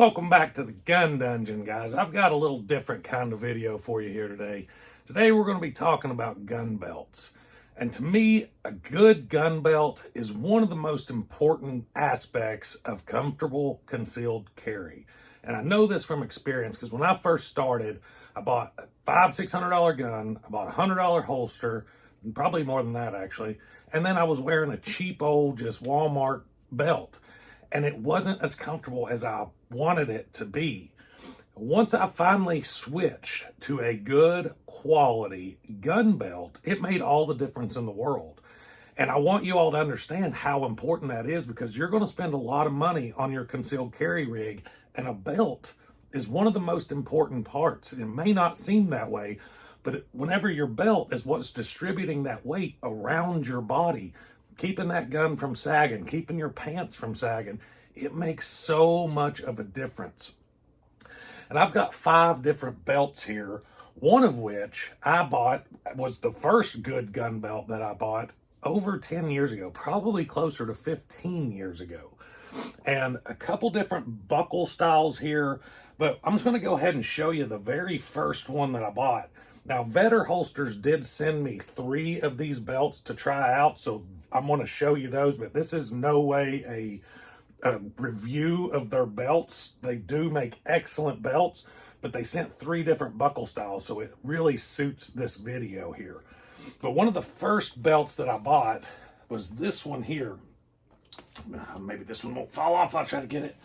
Welcome back to the Gun Dungeon, guys. I've got a little different kind of video for you here today. Today we're going to be talking about gun belts. And to me, a good gun belt is one of the most important aspects of comfortable concealed carry. And I know this from experience because when I first started, I bought a $500-600 gun, I bought a $100 holster, and probably more than that actually. And then I was wearing a cheap old just Walmart belt. And it wasn't as comfortable as I wanted it to be. Once I finally switched to a good quality gun belt, it made all the difference in the world. And I want you all to understand how important that is because you're going to spend a lot of money on your concealed carry rig, and a belt is one of the most important parts. It may not seem that way, but whenever your belt is what's distributing that weight around your body, keeping that gun from sagging, keeping your pants from sagging, it makes so much of a difference. And I've got 5 different belts here, one of which I bought was the first good gun belt that I bought over 10 years ago, probably closer to 15 years ago. And a couple different buckle styles here, but I'm just going to go ahead and show you the very first one that I bought. Now, Vetter Holsters did send me 3 of these belts to try out, so I'm going to show you those, but this is no way a review of their belts. They do make excellent belts, but they sent 3 different buckle styles, so it really suits this video here. But one of the first belts that I bought was this one here. Maybe this one won't fall off. I'll try to get it.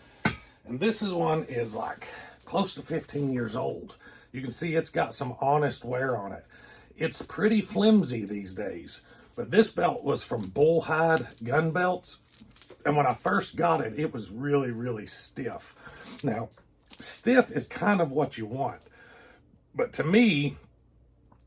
And this one is like close to 15 years old. You can see it's got some honest wear on it. It's pretty flimsy these days, but this belt was from Bullhide Gun Belts. And when I first got it, it was really, really stiff. Now, stiff is kind of what you want. But to me,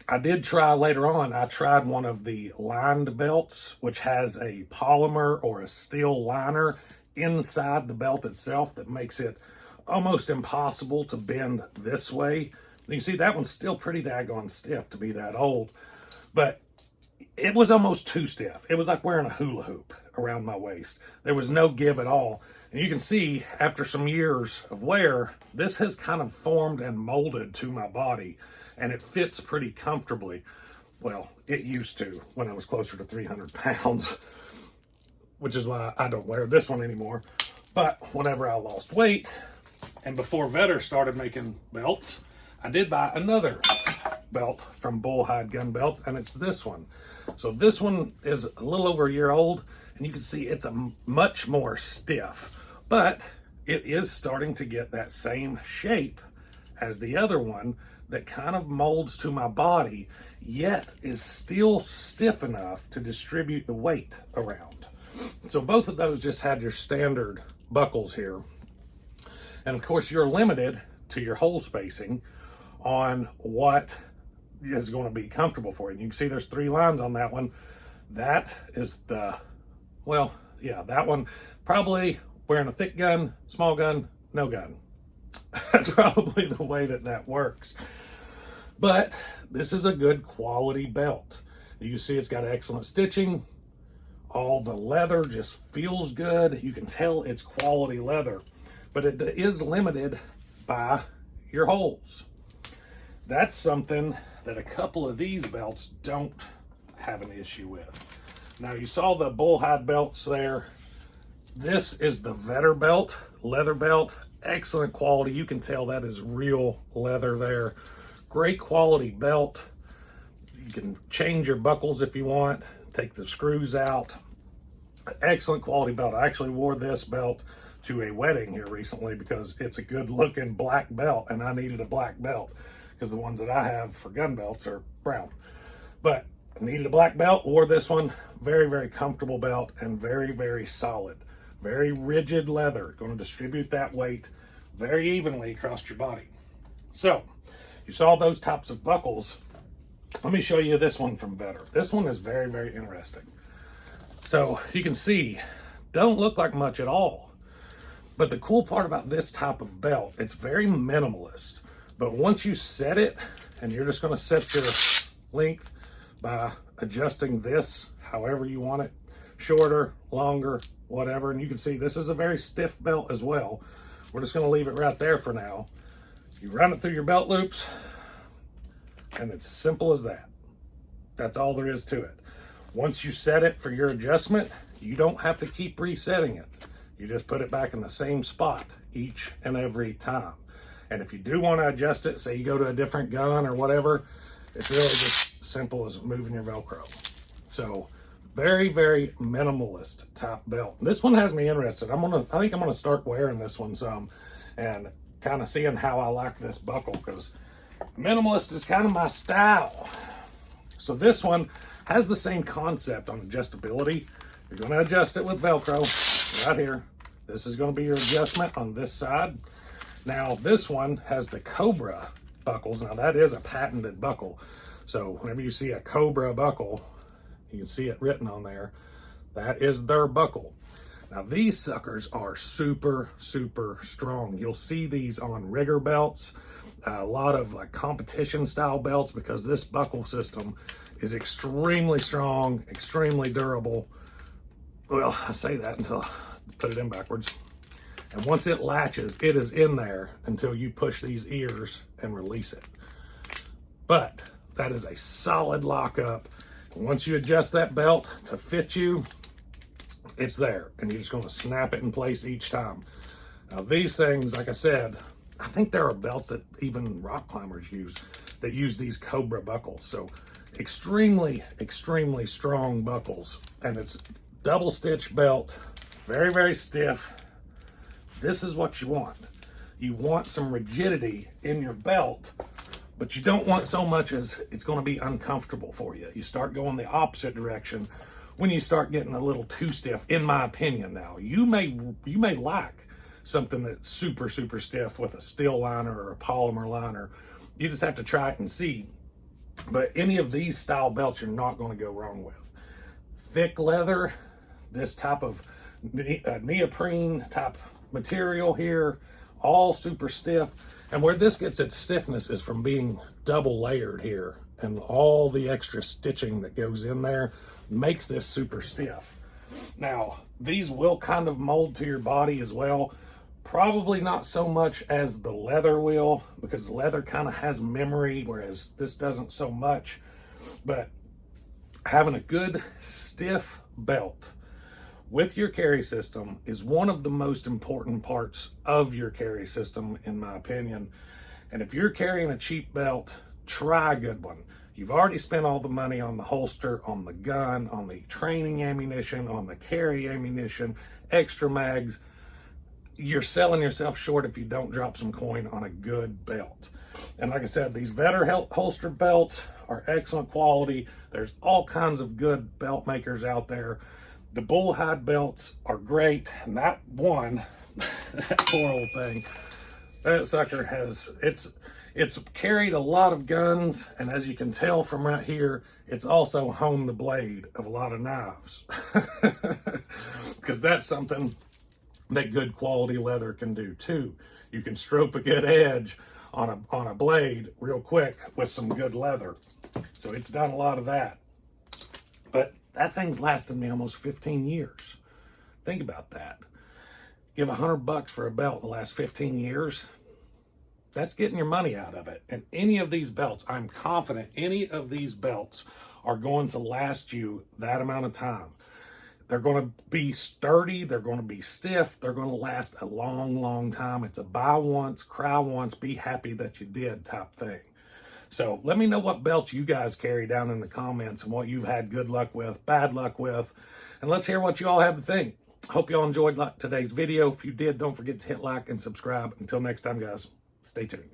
I did try later on, I tried one of the lined belts, which has a polymer or a steel liner inside the belt itself that makes it almost impossible to bend this way. You can see that one's still pretty daggone stiff to be that old, but it was almost too stiff. It was like wearing a hula hoop around my waist. There was no give at all. And you can see after some years of wear, this has kind of formed and molded to my body, and it fits pretty comfortably. Well, it used to when I was closer to 300 pounds, which is why I don't wear this one anymore. But whenever I lost weight, and before Vetter started making belts, I did buy another belt from Bullhide Gun Belts, and it's this one. So this one is a little over a year old, and you can see it's a much more stiff, but it is starting to get that same shape as the other one that kind of molds to my body, yet is still stiff enough to distribute the weight around. So both of those just had your standard buckles here. And of course, you're limited to your hole spacing on what is going to be comfortable for you. And you can see there's 3 lines on that one. That is the, well, yeah, that one, probably wearing a thick gun, small gun, no gun. That's probably the way that works. But this is a good quality belt. You see it's got excellent stitching. All the leather just feels good. You can tell it's quality leather, but it is limited by your holes. That's something that a couple of these belts don't have an issue with. Now, you saw the Bullhide belts there. This is the Vetter belt, leather belt, excellent quality. You can tell that is real leather there. Great quality belt. You can change your buckles if you want, take the screws out. Excellent quality belt. I actually wore this belt to a wedding here recently because it's a good looking black belt, and I needed a black belt because the ones that I have for gun belts are brown. But I needed a black belt, wore this one. Very, very comfortable belt and very, very solid. Very rigid leather, going to distribute that weight very evenly across your body. So, you saw those types of buckles. Let me show you this one from Vetter. This one is very, very interesting. So, you can see, don't look like much at all. But the cool part about this type of belt, it's very minimalist. But once you set it, and you're just going to set your length by adjusting this however you want it, shorter, longer, whatever. And you can see this is a very stiff belt as well, we're just going to leave it right there for now. You run it through your belt loops, and it's simple as that. That's all there is to it. Once you set it for your adjustment, you don't have to keep resetting it. You just put it back in the same spot each and every time. And if you do want to adjust it, say you go to a different gun or whatever, it's really just simple as moving your Velcro. So very, very minimalist type belt. This one has me interested. I think I'm gonna start wearing this one some and kind of seeing how I like this buckle, because minimalist is kind of my style. So this one has the same concept on adjustability. You're going to adjust it with Velcro right here. This is going to be your adjustment on this side. Now this one has the Cobra buckles. Now that is a patented buckle. So whenever you see a Cobra buckle, you can see it written on there. That is their buckle. Now these suckers are super, super strong. You'll see these on rigger belts, a lot of like competition style belts, because this buckle system is extremely strong, extremely durable. Well, I say that until I put it in backwards. And once it latches, it is in there until you push these ears and release it. But that is a solid lockup. Once you adjust that belt to fit you, it's there, and you're just going to snap it in place each time. Now these things, like I said, I think there are belts that even rock climbers use that use these Cobra buckles. So extremely, extremely strong buckles, and it's double stitch belt, very, very stiff. This is what you want. You want some rigidity in your belt, but you don't want so much as it's going to be uncomfortable for you. You start going the opposite direction when you start getting a little too stiff, in my opinion. Now you may like something that's super, super stiff with a steel liner or a polymer liner. You just have to try it and see. But any of these style belts you're not going to go wrong with. Thick leather, this type of neoprene type material here, all super stiff. And where this gets its stiffness is from being double layered here, and all the extra stitching that goes in there makes this super stiff. Now these will kind of mold to your body as well. Probably not so much as the leather will, because leather kind of has memory, whereas this doesn't so much. But having a good stiff belt with your carry system is one of the most important parts of your carry system, in my opinion. And if you're carrying a cheap belt, try a good one. You've already spent all the money on the holster, on the gun, on the training ammunition, on the carry ammunition, extra mags. You're selling yourself short if you don't drop some coin on a good belt. And like I said, these Vetter holster belts are excellent quality. There's all kinds of good belt makers out there. The Bullhide belts are great. And that one, that poor old thing, that sucker has, it's carried a lot of guns, and as you can tell from right here, it's also honed the blade of a lot of knives. Because that's something that good quality leather can do too. You can stroke a good edge on a blade real quick with some good leather. So it's done a lot of that. But that thing's lasted me almost 15 years. Think about that. Give $100 for a belt the last 15 years. That's getting your money out of it. And any of these belts, I'm confident any of these belts are going to last you that amount of time. They're going to be sturdy. They're going to be stiff. They're going to last a long, long time. It's a buy once, cry once, be happy that you did type thing. So let me know what belts you guys carry down in the comments and what you've had good luck with, bad luck with. And let's hear what you all have to think. Hope you all enjoyed today's video. If you did, don't forget to hit like and subscribe. Until next time, guys, stay tuned.